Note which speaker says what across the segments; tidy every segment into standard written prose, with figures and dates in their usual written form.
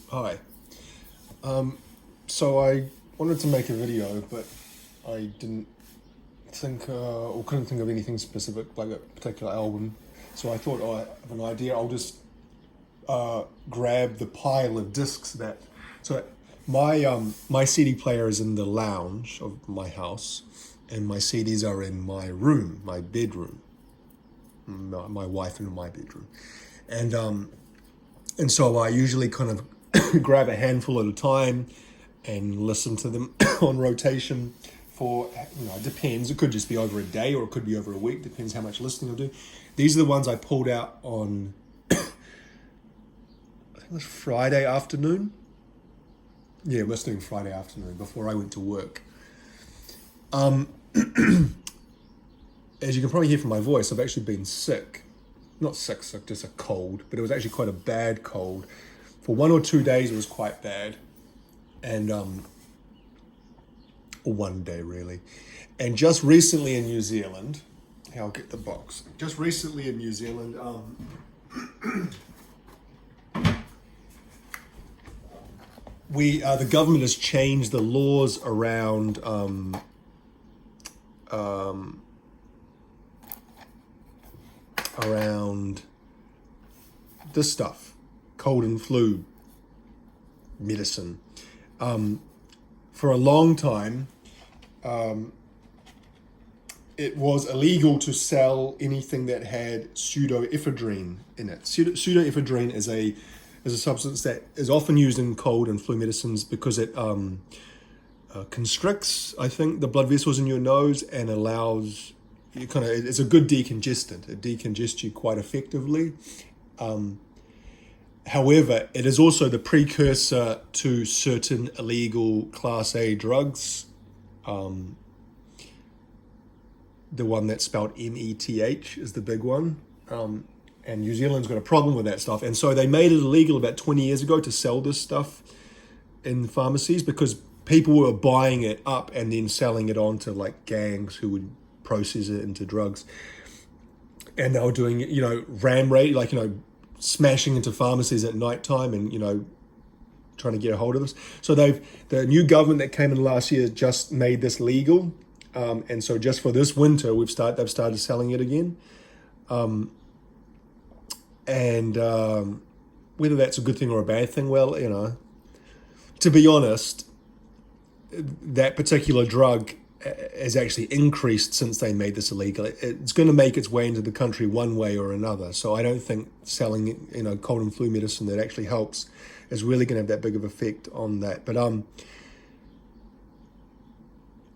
Speaker 1: Hi. So I wanted to make a video, but I didn't think or couldn't think of anything specific, like a particular album. So I thought, I have an idea. I'll just grab the pile of discs that. So my CD player is in the lounge of my house, and my CDs are in my room, my bedroom. My wife in my bedroom, and so I usually kind of grab a handful at a time and listen to them on rotation for, it depends. It could just be over a day or it could be over a week, depends how much listening I do. These are the ones I pulled out on, I think it was Friday afternoon. Yeah, listening Friday afternoon before I went to work. As you can probably hear from my voice, I've actually been sick. Not sick, just a cold, but it was actually quite a bad cold. For 1 or 2 days, it was quite bad. And, or one day really. And just recently in New Zealand, here, I'll get the box. Just recently in New Zealand, the government has changed the laws around around this stuff, cold and flu medicine. For a long time, it was illegal to sell anything that had pseudoephedrine in it. Pseudoephedrine is a substance that is often used in cold and flu medicines because it constricts, I think, the blood vessels in your nose and allows you it's a good decongestant. It decongests you quite effectively. However, it is also the precursor to certain illegal Class A drugs. The one that's spelled meth is the big one. And New Zealand's got a problem with that stuff. And so they made it illegal about 20 years ago to sell this stuff in pharmacies because people were buying it up and then selling it on to like gangs who would process it into drugs. And they were doing, ram raid, smashing into pharmacies at nighttime and, trying to get a hold of this. So the new government that came in last year just made this legal. And so just for this winter, they've started selling it again. Whether that's a good thing or a bad thing, well, to be honest, that particular drug has actually increased since they made this illegal. It's going to make its way into the country one way or another. So I don't think selling, cold and flu medicine that actually helps is really going to have that big of effect on that. But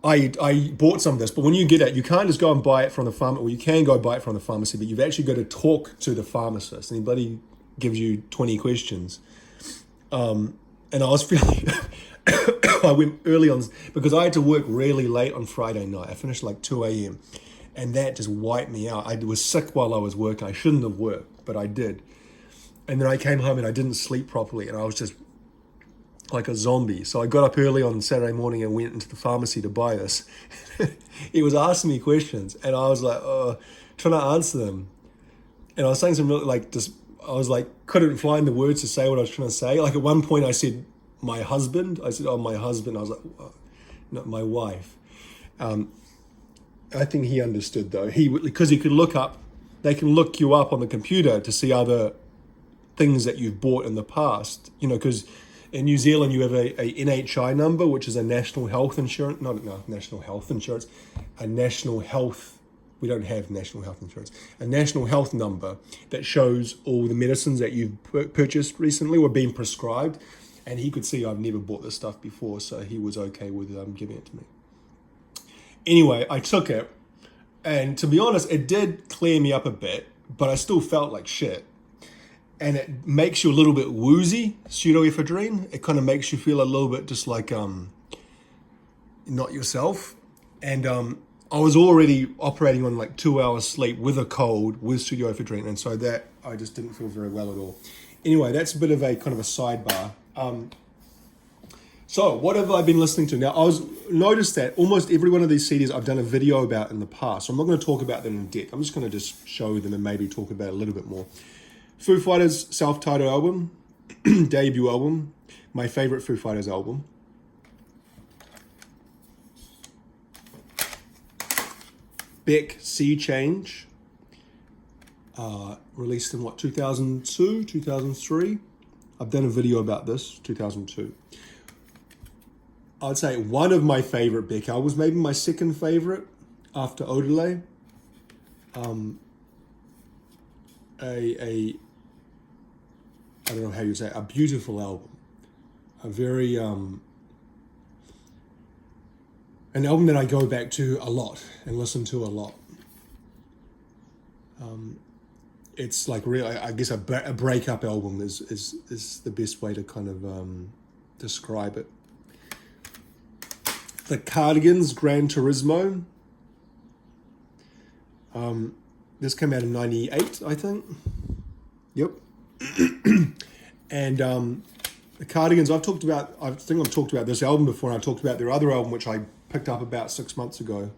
Speaker 1: I bought some of this, but when you get it, you can't just go and buy it from the pharmacy. Well, you can go buy it from the pharmacy, but you've actually got to talk to the pharmacist, and he bloody gives you 20 questions. And I was feeling, I went early on because I had to work really late on Friday night. I finished like 2 a.m. and that just wiped me out. I was sick while I was working. I shouldn't have worked, but I did. And then I came home and I didn't sleep properly, and I was just like a zombie. So I got up early on Saturday morning and went into the pharmacy to buy this. He was asking me questions and I was like, trying to answer them. And I was saying some really I was like, couldn't find the words to say what I was trying to say. Like at one point I said, my husband. I said, oh, my husband. I was like, not my wife. I think he understood though. Because he could they can look you up on the computer to see other things that you've bought in the past, because in New Zealand, you have a NHI number, which is a national health insurance, national health insurance, a national health, we don't have national health insurance, a national health number that shows all the medicines that you've purchased recently or been prescribed. And he could see I've never bought this stuff before, so he was okay with giving it to me. Anyway, I took it, and to be honest, it did clear me up a bit, but I still felt like shit. And it makes you a little bit woozy, pseudoephedrine. It kind of makes you feel a little bit just like not yourself. And I was already operating on like 2 hours sleep with a cold with pseudoephedrine, and so that I just didn't feel very well at all. Anyway, that's a bit of a kind of a sidebar. So what have I been listening to? Now, noticed that almost every one of these CDs I've done a video about in the past. So I'm not going to talk about them in depth. I'm just going to just show them and maybe talk about it a little bit more. Foo Fighters' self-titled album. debut album, my favorite Foo Fighters album. Beck Sea Change, released in 2002, 2003. I've done a video about this, 2002. I'd say one of my favorite Beck albums, maybe my second favorite after Odelay. I don't know how you say it, a beautiful album. A very, an album that I go back to a lot and listen to a lot. It's like really, I guess a breakup album is the best way to kind of describe it. The Cardigans, Gran Turismo. This came out in 98, I think. Yep. And the Cardigans, I think I've talked about this album before, and I talked about their other album, which I picked up about 6 months ago.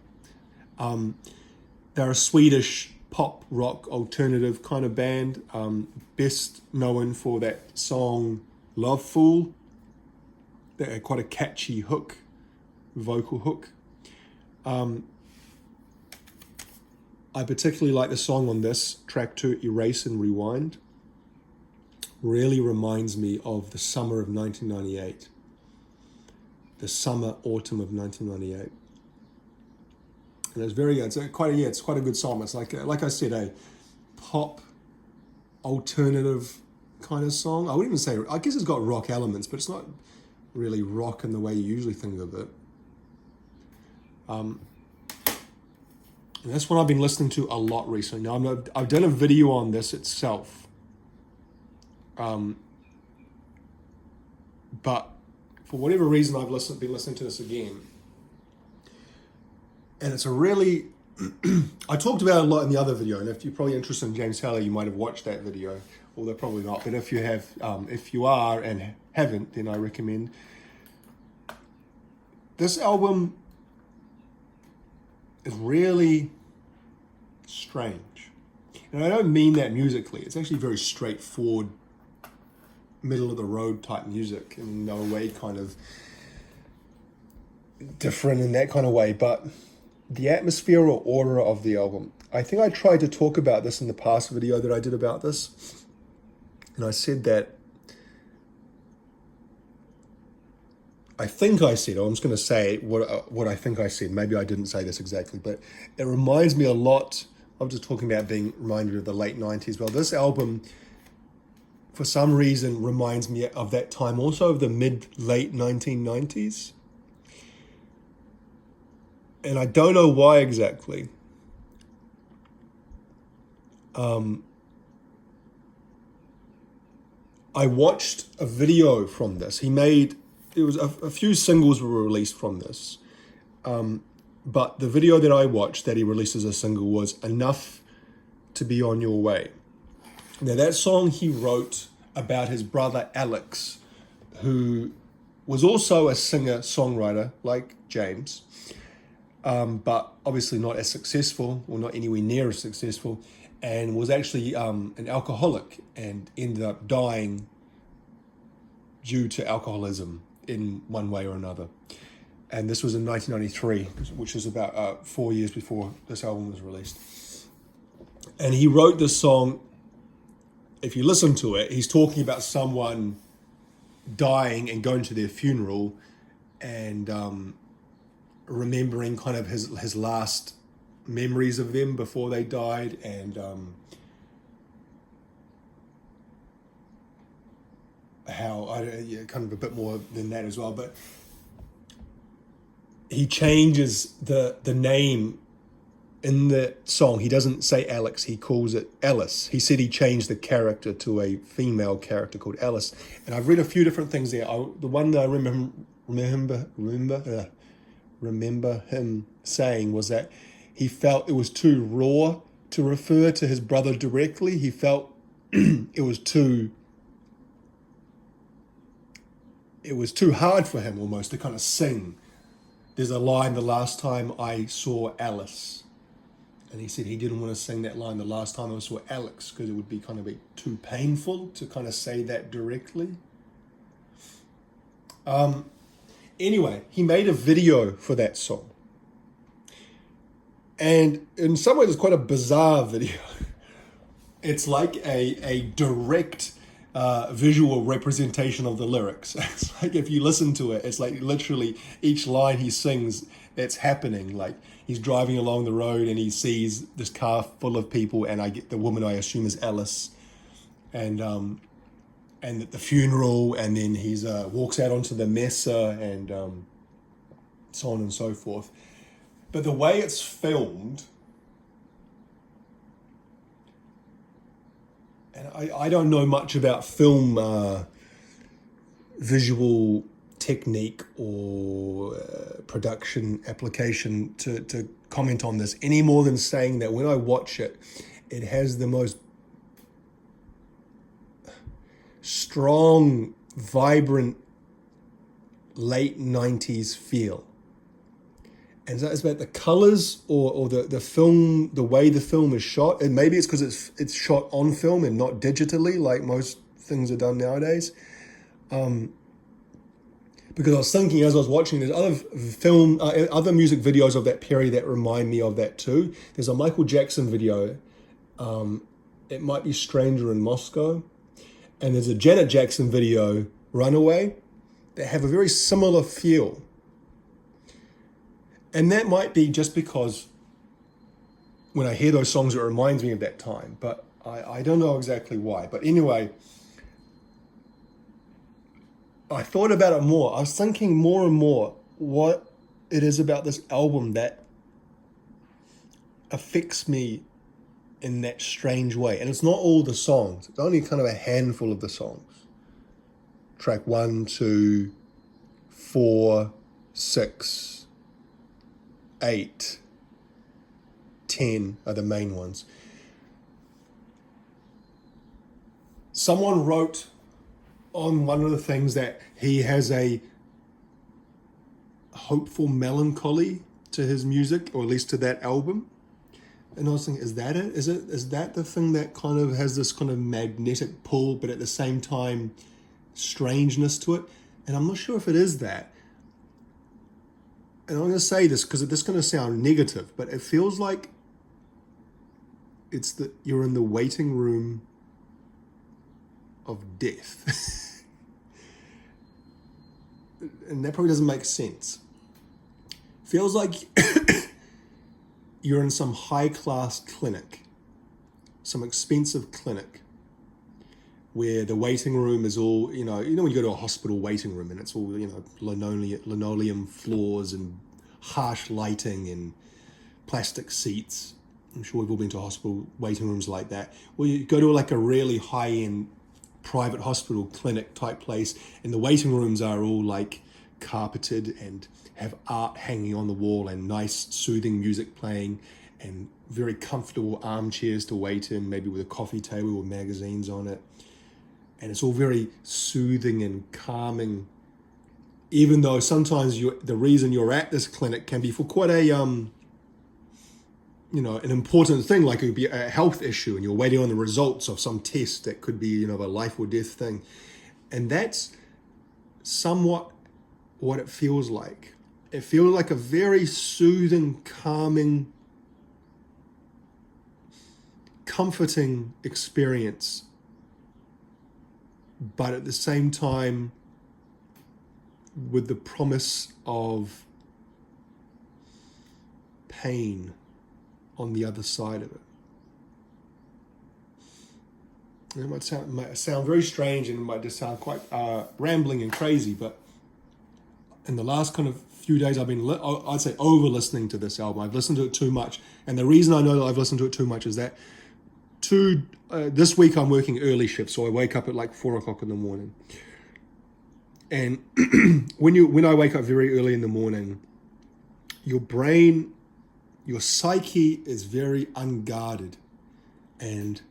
Speaker 1: They're a Swedish pop rock alternative kind of band, best known for that song Love Fool. They're quite a catchy hook, vocal hook. I particularly like the song on this, track 2, Erase and Rewind. Really reminds me of the summer of 1998. The summer, autumn of 1998. And it's very good. It's quite a good song. It's like I said, a pop alternative kind of song. I wouldn't even say, I guess it's got rock elements, but it's not really rock in the way you usually think of it. And that's what I've been listening to a lot recently. Now, I've done a video on this itself. But for whatever reason, I've been listening to this again. And it's a really, I talked about it a lot in the other video, and if you're probably interested in James Heller, you might have watched that video, although probably not. But if you have, if you are and haven't, then I recommend. This album is really strange. And I don't mean that musically. It's actually very straightforward, middle of the road type music, in no way kind of different in that kind of way. But the atmosphere or aura of the album, I think I tried to talk about this in the past video that I did about this. And I said that, I'm just going to say what I think I said. Maybe I didn't say this exactly, but it reminds me a lot. I'm just talking about being reminded of the late 90s. Well, this album, for some reason, reminds me of that time, also of the late 1990s. And I don't know why exactly. I watched a video from this. It was a few singles were released from this. But the video that I watched that he released as a single was Enough to Be On Your Way. Now, that song he wrote about his brother Alex, who was also a singer-songwriter like James, but obviously not as successful, or not anywhere near as successful, and was actually an alcoholic and ended up dying due to alcoholism in one way or another. And this was in 1993, which was about 4 years before this album was released. And he wrote this song. If you listen to it, he's talking about someone dying and going to their funeral and remembering kind of his last memories of them before they died, and kind of a bit more than that as well. But he changes the name in the song. He doesn't say Alex, he calls it Alice. He said he changed the character to a female character called Alice. And I've read a few different things there. The one that I remember him saying was that he felt it was too raw to refer to his brother directly. He felt it was too hard for him almost to kind of sing. There's a line, the last time I saw Alice. And he said he didn't want to sing that line the last time I saw Alex because it would be kind of too painful to kind of say that directly. Anyway, he made a video for that song. And in some ways, it's quite a bizarre video. It's like a direct visual representation of the lyrics. It's like if you listen to it, it's like literally each line he sings, it's happening. Like he's driving along the road and he sees this car full of people, and I get the woman I assume is Alice, and at the funeral, and then he's walks out onto the mesa, and so on and so forth. But the way it's filmed, and I don't know much about film visual technique or production application to comment on this any more than saying that when I watch it, it has the most strong, vibrant, late 90s feel. And so it's about the colors or the film, the way the film is shot. And maybe it's because it's shot on film and not digitally like most things are done nowadays. Because I was thinking as I was watching, there's other music videos of that period that remind me of that too. There's a Michael Jackson video. It might be Stranger in Moscow. And there's a Janet Jackson video, Runaway, that have a very similar feel. And that might be just because when I hear those songs, it reminds me of that time. But I don't know exactly why. But anyway, I thought about it more. I was thinking more and more what it is about this album that affects me in that strange way. And it's not all the songs. It's only kind of a handful of the songs. Track 1, 2, 4, 6, 8, 10 are the main ones. Someone wrote on one of the things that he has a hopeful melancholy to his music, or at least to that album. And I was thinking, is that it? Is that the thing that kind of has this kind of magnetic pull, but at the same time, strangeness to it? And I'm not sure if it is that. And I'm going to say this because this is going to sound negative, but it feels like it's that you're in the waiting room of death. And that probably doesn't make sense. Feels like you're in some high-class clinic, some expensive clinic, where the waiting room is all, when you go to a hospital waiting room and it's all, linoleum floors and harsh lighting and plastic seats. I'm sure we've all been to hospital waiting rooms like that. Well, you go to like a really high-end private hospital clinic type place, and the waiting rooms are all like carpeted and have art hanging on the wall and nice soothing music playing and very comfortable armchairs to wait in, maybe with a coffee table with magazines on it. And it's all very soothing and calming, even though sometimes the reason you're at this clinic can be for quite a, an important thing, like it could be a health issue and you're waiting on the results of some test that could be, a life or death thing. And that's somewhat what it feels like. It feels like a very soothing, calming, comforting experience, but at the same time with the promise of pain on the other side of it. It might sound very strange and it might just sound quite rambling and crazy, but in the last kind of few days I've been, I'd say, over listening to this album. I've listened to it too much. And the reason I know that I've listened to it too much is that this week I'm working early shifts, so I wake up at like 4 o'clock in the morning. And when I wake up very early in the morning, your brain, your psyche is very unguarded and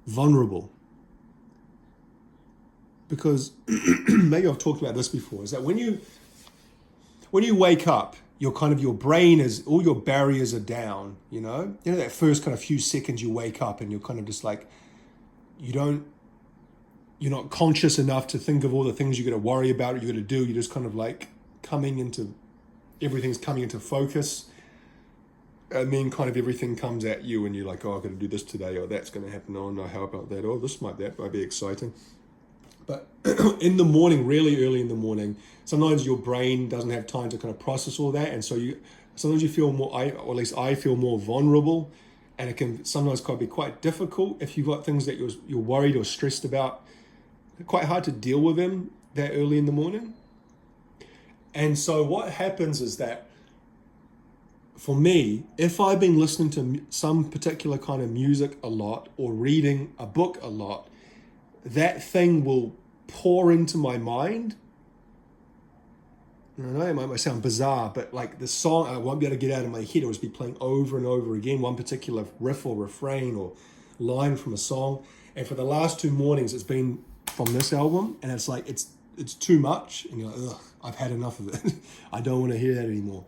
Speaker 1: vulnerable. Because maybe I've talked about this before, is that when you wake up, your brain is, all your barriers are down, you know? You know, that first kind of few seconds you wake up and you're kind of just like, you're not conscious enough to think of all the things you got to worry about, or you got to do. You're just kind of like everything's coming into focus. And then kind of everything comes at you and you're like, oh, I've got to do this today, or that's going to happen. Oh no, how about that? Oh, that might be exciting. But in the morning, really early in the morning, sometimes your brain doesn't have time to kind of process all that. And so sometimes you feel more, or at least I feel more vulnerable. And it can sometimes be quite difficult if you've got things that you're worried or stressed about. Quite hard to deal with them that early in the morning. And so what happens is that, for me, if I've been listening to some particular kind of music a lot or reading a book a lot, that thing will pour into my mind. I know it might sound bizarre, but like the song, I won't be able to get out of my head. It'll just be playing over and over again, one particular riff or refrain or line from a song. And for the last 2 mornings, it's been from this album, and it's like, it's too much. And you're like, ugh, I've had enough of it. I don't want to hear that anymore.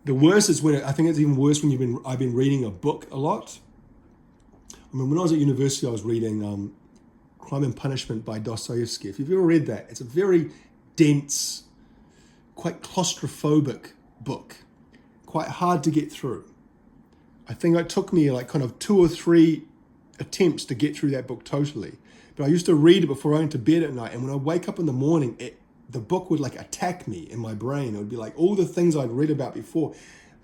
Speaker 1: The worst is I think it's even worse when I've been reading a book a lot. I mean, when I was at university, I was reading Crime and Punishment by Dostoevsky. If you've ever read that, it's a very dense, quite claustrophobic book, quite hard to get through. I think it took me like kind of 2 or 3 attempts to get through that book totally. But I used to read it before I went to bed at night, and when I wake up in the morning, the book would like attack me in my brain. It would be like all the things I'd read about before.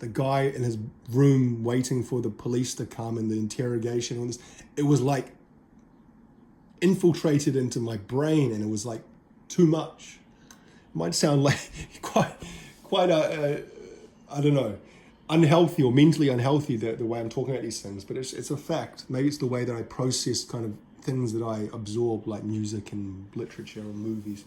Speaker 1: The guy in his room waiting for the police to come and the interrogation. And it was like infiltrated into my brain, and it was like too much. It might sound like quite I don't know, unhealthy or mentally unhealthy the way I'm talking about these things, but it's a fact. Maybe it's the way that I process kind of things that I absorb, like music and literature and movies.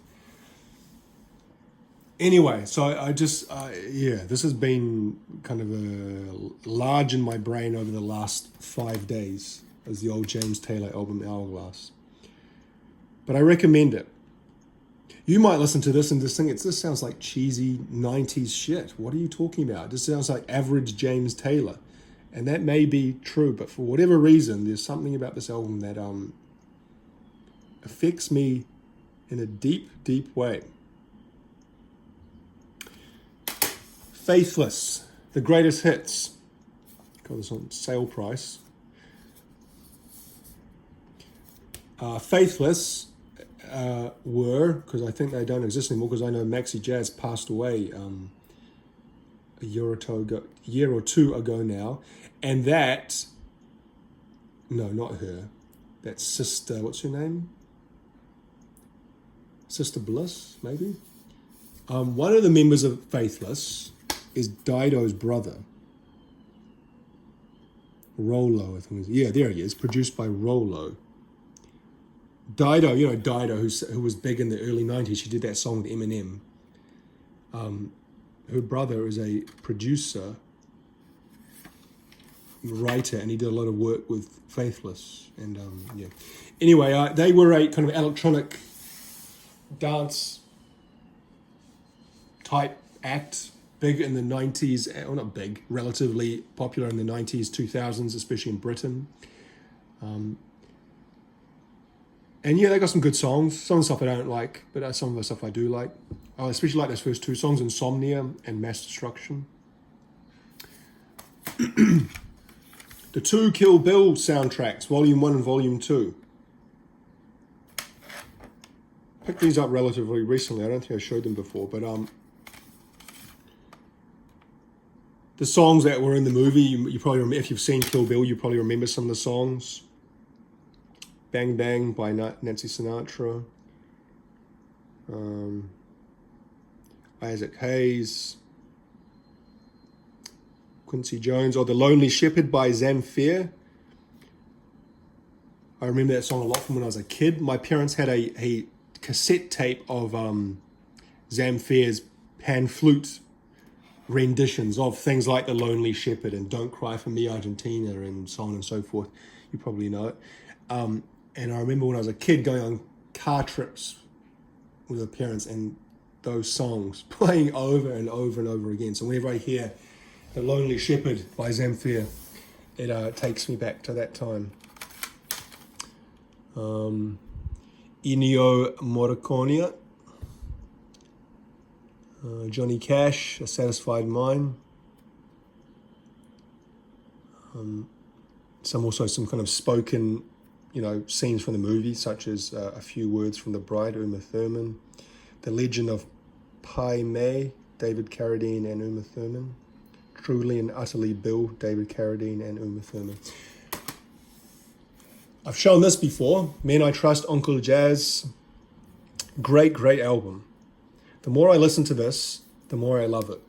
Speaker 1: Anyway, so this has been kind of large in my brain over the last 5 days, as the old James Taylor album Hourglass. But I recommend it. You might listen to this and just think, this sounds like cheesy 90s shit. What are you talking about? This sounds like average James Taylor. And that may be true, but for whatever reason, there's something about this album that affects me in a deep, deep way. Faithless, the greatest hits. Got this on sale price. Faithless were, because I think they don't exist anymore, because I know Maxi Jazz passed away a year or two ago now. And that, no, not her, that's Sister, what's her name? Sister Bliss, maybe? One of the members of Faithless is Dido's brother. Rolo, I think. Yeah, there he is, produced by Rolo. Dido, who was big in the early 90s. She did that song with Eminem. Her brother is a producer, writer, and he did a lot of work with Faithless. And anyway, they were a kind of electronic dance type act, big in the 90s, or not big, relatively popular in the 90s, 2000s, especially in Britain. And yeah, they got some good songs. Some of the stuff I don't like, but some of the stuff I do like. I especially like those first 2 songs, Insomnia and Mass Destruction. The 2 Kill Bill soundtracks, Volume 1 and Volume 2. Picked these up relatively recently. I don't think I showed them before, but the songs that were in the movie, you probably remember, if you've seen Kill Bill, you probably remember some of the songs. Bang Bang by Nancy Sinatra. Isaac Hayes. Quincy Jones, or The Lonely Shepherd by Zamfir. I remember that song a lot from when I was a kid. My parents had a cassette tape of Zamfir's pan flute renditions of things like The Lonely Shepherd and Don't Cry for Me Argentina and so on and so forth. You probably know it. And I remember when I was a kid going on car trips with my parents, and those songs playing over and over and over again. So whenever I hear The Lonely Shepherd by Zamfir, it takes me back to that time. Ennio Morricone, Johnny Cash, A Satisfied Mind. Some kind of spoken, scenes from the movie, such as A Few Words from the Bride, Uma Thurman. The Legend of Pai Mei, David Carradine and Uma Thurman. Truly and Utterly Bill, David Carradine and Uma Thurman. I've shown this before. Men I Trust, Uncle Jazz. Great, great album. The more I listen to this, the more I love it.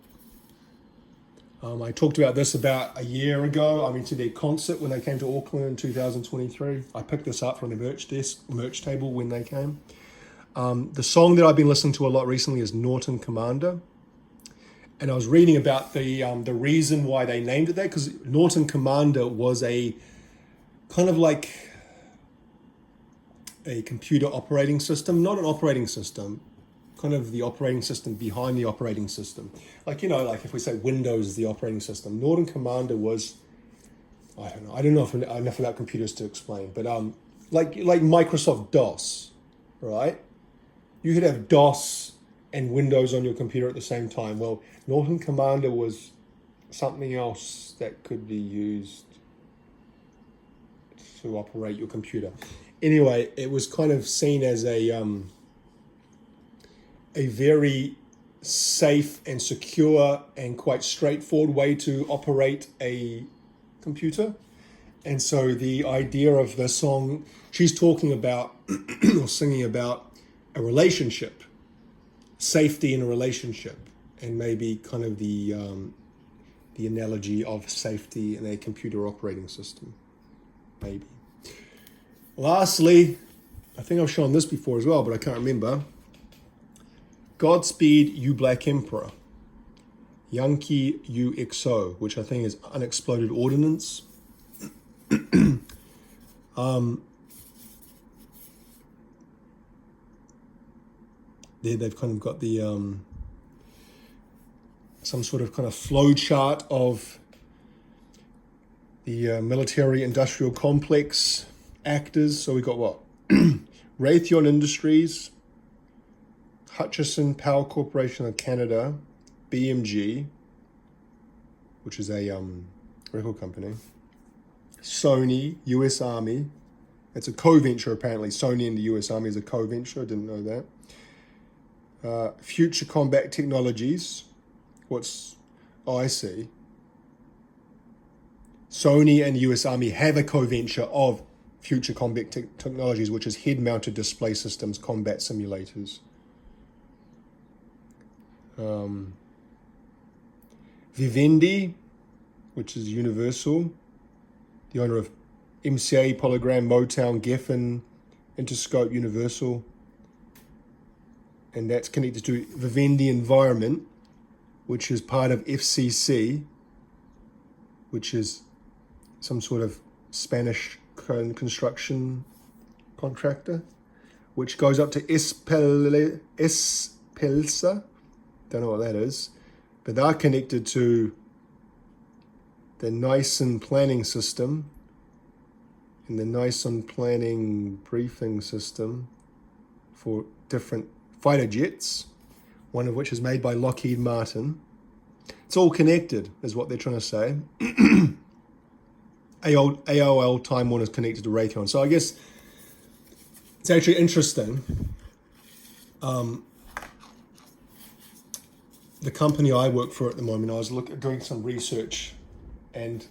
Speaker 1: I talked about this about a year ago. I went to their concert when they came to Auckland in 2023. I picked this up from the merch table when they came. The song that I've been listening to a lot recently is Norton Commander. And I was reading about the reason why they named it that, because Norton Commander was a kind of like a computer operating system, not an operating system, kind of the operating system behind the operating system. Like if we say Windows is the operating system, Norton Commander was, I don't know enough about computers to explain, but like Microsoft DOS, right? You could have DOS and Windows on your computer at the same time. Well, Norton Commander was something else that could be used to operate your computer. Anyway, it was kind of seen as a very safe and secure and quite straightforward way to operate a computer. And so the idea of the song, she's talking about or singing about a relationship, safety in a relationship, and maybe kind of the analogy of safety in a computer operating system, maybe. Lastly, I think I've shown this before as well, but I can't remember. Godspeed, You Black Emperor. Yankee UXO, which I think is Unexploded Ordnance. There they've kind of got the some sort of kind of flow chart of the military industrial complex actors. So we got what? Raytheon Industries, Hutchison Power Corporation of Canada, BMG, which is a record company, Sony, US Army. It's a co-venture apparently. Sony and the US Army is a co-venture. I didn't know that. Future Combat Technologies. I see. Sony and the US Army have a co-venture of Future Combat Technologies, which is head-mounted display systems, combat simulators. Vivendi, which is Universal, the owner of MCA, Polygram, Motown, Geffen, Interscope, Universal. And that's connected to Vivendi Environment, which is part of FCC, which is some sort of Spanish construction contractor, which goes up to Espelsa. Don't know what that is, but they're connected to the Nyson planning system and the Nyson planning briefing system for different fighter jets, one of which is made by Lockheed Martin. It's all connected, is what they're trying to say. AOL Time Warner is connected to Raytheon. So I guess it's actually interesting. The company I work for at the moment, I was doing some research, and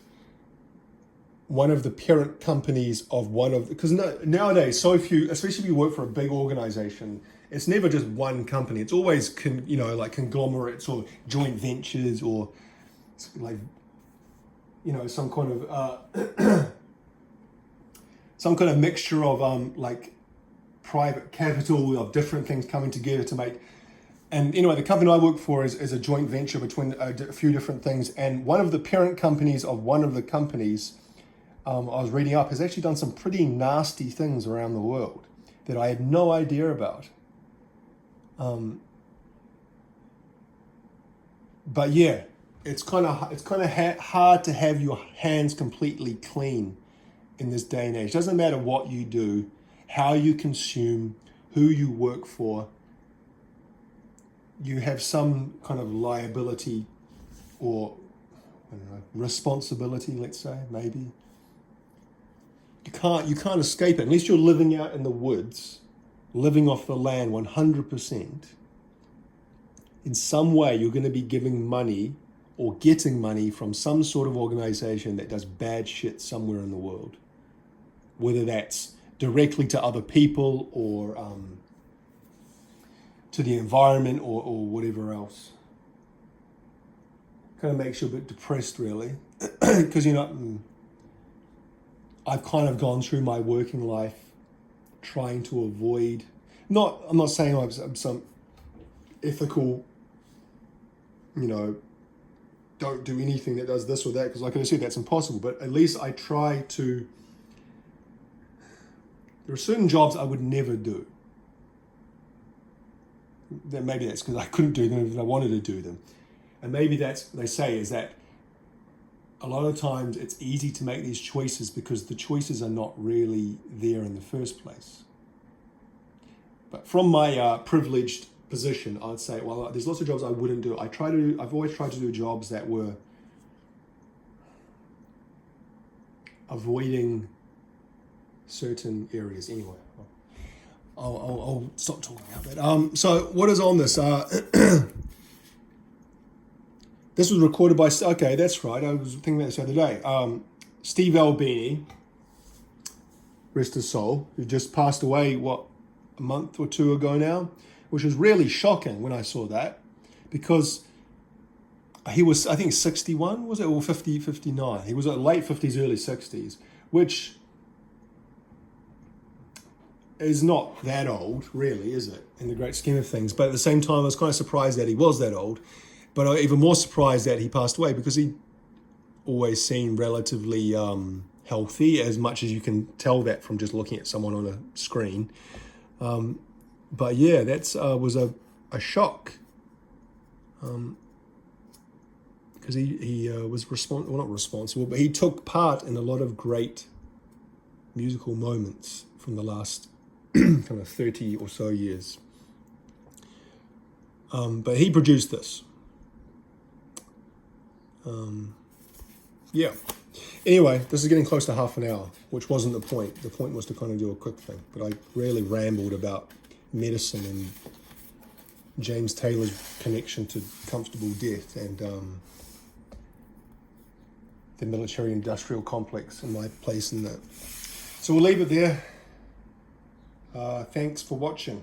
Speaker 1: one of the parent companies of because nowadays, so few, especially if you work for a big organization, it's never just one company. It's always, like conglomerates or joint ventures or like, some kind of mixture of like private capital of different things coming together to make. And anyway, the company I work for is a joint venture between a few different things. And one of the parent companies of one of the companies I was reading up has actually done some pretty nasty things around the world that I had no idea about. But yeah, it's kind of hard to have your hands completely clean in this day and age. Doesn't matter what you do, how you consume, who you work for. You have some kind of liability or I don't know, responsibility, let's say, maybe. You can't escape it unless you're living out in the woods, living off the land 100%. In some way, you're going to be giving money or getting money from some sort of organization that does bad shit somewhere in the world. Whether that's directly to other people or to the environment or whatever else. Kind of makes you a bit depressed, really. Because, I've kind of gone through my working life trying to avoid... I'm not saying I'm some ethical, don't do anything that does this or that, because like I said, that's impossible. But at least I try to... There are certain jobs I would never do. Maybe that's because I couldn't do them if I wanted to do them. And maybe that's, they say, is that a lot of times it's easy to make these choices because the choices are not really there in the first place. But from my privileged position, I'd say, well, there's lots of jobs I wouldn't do. I've always tried to do jobs that were avoiding certain areas. Anyway, I'll stop talking about that. So what is on this? This was recorded by... Okay, that's right. I was thinking about this the other day. Steve Albini, rest his soul, who just passed away, a month or two ago now, which was really shocking when I saw that, because he was, I think, 61, was it? Or 50, 59. He was at late 50s, early 60s, which is not that old, really, is it, in the great scheme of things? But at the same time, I was kind of surprised that he was that old. But I'm even more surprised that he passed away, because he always seemed relatively healthy, as much as you can tell that from just looking at someone on a screen. But yeah, that was a shock. Because he was not responsible, but he took part in a lot of great musical moments from the last kind of 30 or so years. But he produced this. Yeah. Anyway, this is getting close to half an hour, which wasn't the point. The point was to kind of do a quick thing. But I really rambled about medicine and James Taylor's connection to comfortable death and the military-industrial complex and my place in that. So we'll leave it there. Thanks for watching.